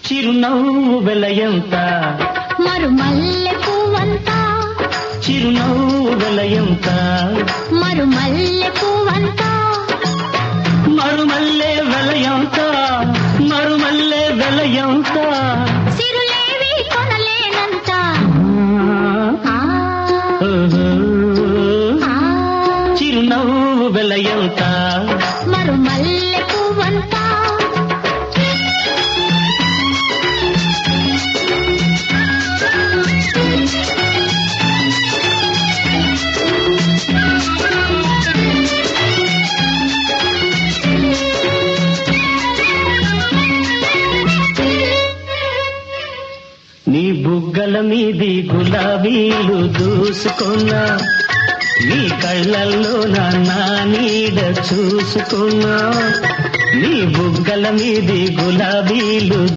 చిరునవ్వు వెలయంత మరుమల్లె పువ్వంత చిరునవ్వు వెలయంత మరుమల్లె పువ్వంత మరుమల్లె వెలయంత మరుమల్లె వెలయంత సిరులేవి కొనలేనంత ఆ, ఆ, చిరునవ్వు వెలయంత మరుమల్లె పువ్వంత నీ బుగ్గల మీది గులాబీలు దూసుకున్నా నీ కళ్ళల్లో నా నీడ చూసుకున్నా నీ బుగ్గల మీది గులాబీలు